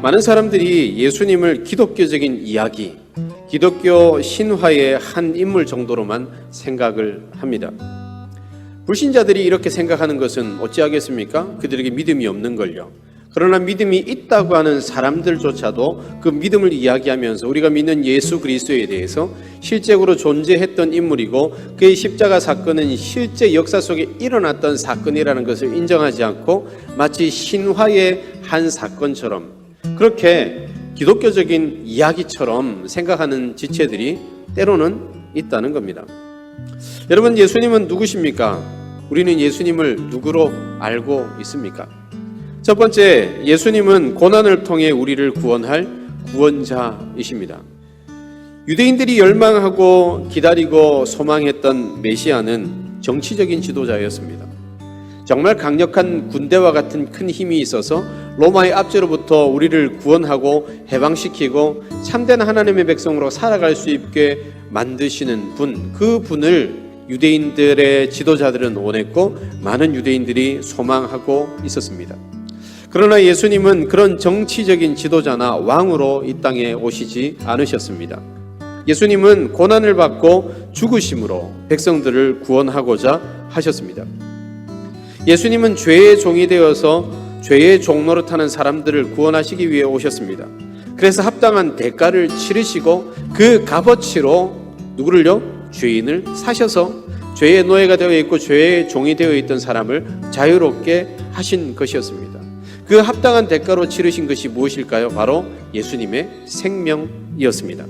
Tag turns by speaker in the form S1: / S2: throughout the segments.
S1: 많은 사람들이 예수님을 기독교적인 이야기, 기독교 신화의 한 인물 정도로만 생각을 합니다. 불신자들이 이렇게 생각하는 것은 어찌하겠습니까? 그들에게 믿음이 없는 걸요. 그러나 믿음이 있다고 하는 사람들조차도 그 믿음을 이야기하면서 우리가 믿는 예수 그리스도에 대해서 실제로 존재했던 인물이고 그의 십자가 사건은 실제 역사 속에 일어났던 사건이라는 것을 인정하지 않고 마치 신화의 한 사건처럼 그렇게 기독교적인 이야기처럼 생각하는 지체들이 때로는 있다는 겁니다. 여러분, 예수님은 누구십니까? 우리는 예수님을 누구로 알고 있습니까? 첫 번째, 예수님은 고난을 통해 우리를 구원할 구원자이십니다. 유대인들이 열망하고 기다리고 소망했던 메시아는 정치적인 지도자였습니다. 정말 강력한 군대와 같은 큰 힘이 있어서 로마의 압제로부터 우리를 구원하고 해방시키고 참된 하나님의 백성으로 살아갈 수 있게 만드시는 분, 그 분을 유대인들의 지도자들은 원했고 많은 유대인들이 소망하고 있었습니다. 그러나 예수님은 그런 정치적인 지도자나 왕으로 이 땅에 오시지 않으셨습니다. 예수님은 고난을 받고 죽으심으로 백성들을 구원하고자 하셨습니다. 예수님은 죄의 종이 되어서 죄의 종노릇하는 사람들을 구원하시기 위해 오셨습니다. 그래서 합당한 대가를 치르시고 그 값어치로 누구를요? 죄인을 사셔서 죄의 노예가 되어 있고 죄의 종이 되어 있던 사람을 자유롭게 하신 것이었습니다. 그 합당한 대가로 치르신 것이 무엇일까요? 바로 예수님의 생명이었습니다.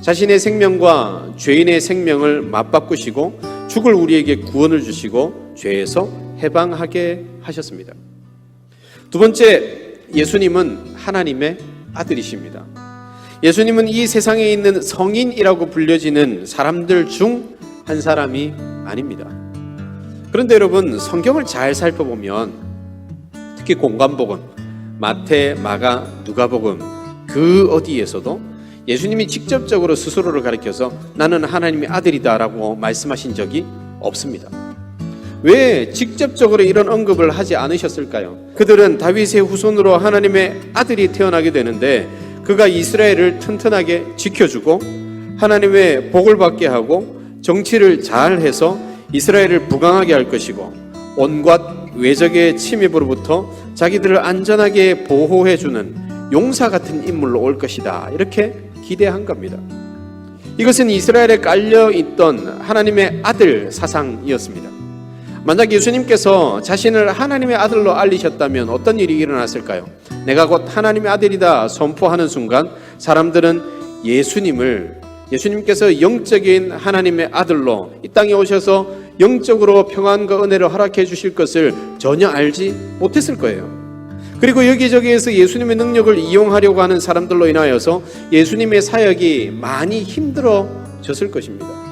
S1: 자신의 생명과 죄인의 생명을 맞바꾸시고 죽을 우리에게 구원을 주시고 죄에서 해방하게 하셨습니다. 두 번째, 예수님은 하나님의 아들이십니다. 예수님은 이 세상에 있는 성인이라고 불려지는 사람들 중 한 사람이 아닙니다. 그런데 여러분, 성경을 잘 살펴보면 특히 공관복음, 마태, 마가, 누가복음 그 어디에서도 예수님이 직접적으로 스스로를 가리켜서 나는 하나님의 아들이다라고 말씀하신 적이 없습니다. 왜 직접적으로 이런 언급을 하지 않으셨을까요? 그들은 다윗의 후손으로 하나님의 아들이 태어나게 되는데 그가 이스라엘을 튼튼하게 지켜주고 하나님의 복을 받게 하고 정치를 잘해서 이스라엘을 부강하게 할 것이고 온갖 외적의 침입으로부터 자기들을 안전하게 보호해주는 용사 같은 인물로 올 것이다, 이렇게 기대한 겁니다. 이것은 이스라엘에 깔려있던 하나님의 아들 사상이었습니다. 만약 예수님께서 자신을 하나님의 아들로 알리셨다면 어떤 일이 일어났을까요? 내가 곧 하나님의 아들이다 선포하는 순간 사람들은 예수님께서 영적인 하나님의 아들로 이 땅에 오셔서 영적으로 평안과 은혜를 허락해 주실 것을 전혀 알지 못했을 거예요. 그리고 여기저기에서 예수님의 능력을 이용하려고 하는 사람들로 인하여서 예수님의 사역이 많이 힘들어졌을 것입니다.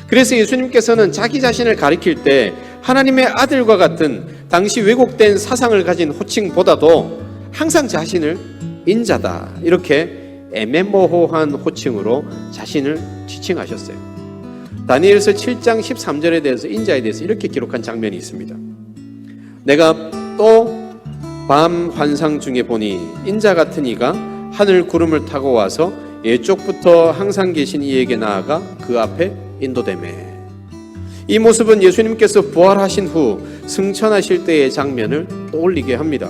S1: 그래서 예수님께서는 자기 자신을 가리킬 때 하나님의 아들과 같은 당시 왜곡된 사상을 가진 호칭보다도 항상 자신을 인자다, 이렇게 애매모호한 호칭으로 자신을 지칭하셨어요. 다니엘서 7장 13절에 대해서 인자에 대해서 이렇게 기록한 장면이 있습니다. 내가 또 밤 환상 중에 보니 인자 같은 이가 하늘 구름을 타고 와서 예쪽부터 항상 계신 이에게 나아가 그 앞에 인도되매. 이 모습은 예수님께서 부활하신 후 승천하실 때의 장면을 떠올리게 합니다.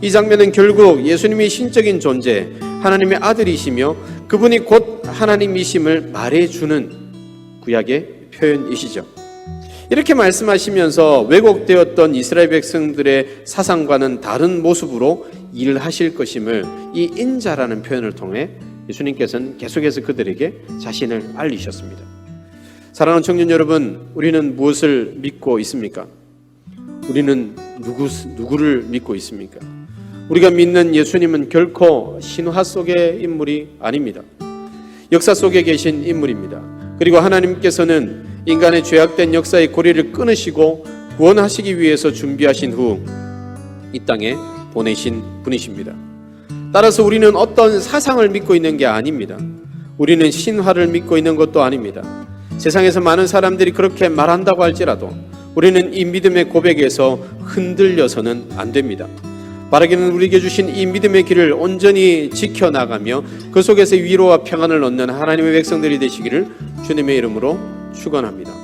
S1: 이 장면은 결국 예수님이 신적인 존재, 하나님의 아들이시며 그분이 곧 하나님이심을 말해주는 구약의 표현이시죠. 이렇게 말씀하시면서 왜곡되었던 이스라엘 백성들의 사상과는 다른 모습으로 일하실 것임을 이 인자라는 표현을 통해 예수님께서는 계속해서 그들에게 자신을 알리셨습니다. 사랑하는 청년 여러분, 우리는 무엇을 믿고 있습니까? 우리는 누구를 믿고 있습니까? 우리가 믿는 예수님은 결코 신화 속의 인물이 아닙니다. 역사 속에 계신 인물입니다. 그리고 하나님께서는 인간의 죄악된 역사의 고리를 끊으시고 구원하시기 위해서 준비하신 후 이 땅에 보내신 분이십니다. 따라서 우리는 어떤 사상을 믿고 있는 게 아닙니다. 우리는 신화를 믿고 있는 것도 아닙니다. 세상에서 많은 사람들이 그렇게 말한다고 할지라도 우리는 이 믿음의 고백에서 흔들려서는 안 됩니다. 바라기는 우리에게 주신 이 믿음의 길을 온전히 지켜나가며 그 속에서 위로와 평안을 얻는 하나님의 백성들이 되시기를 주님의 이름으로 축원합니다.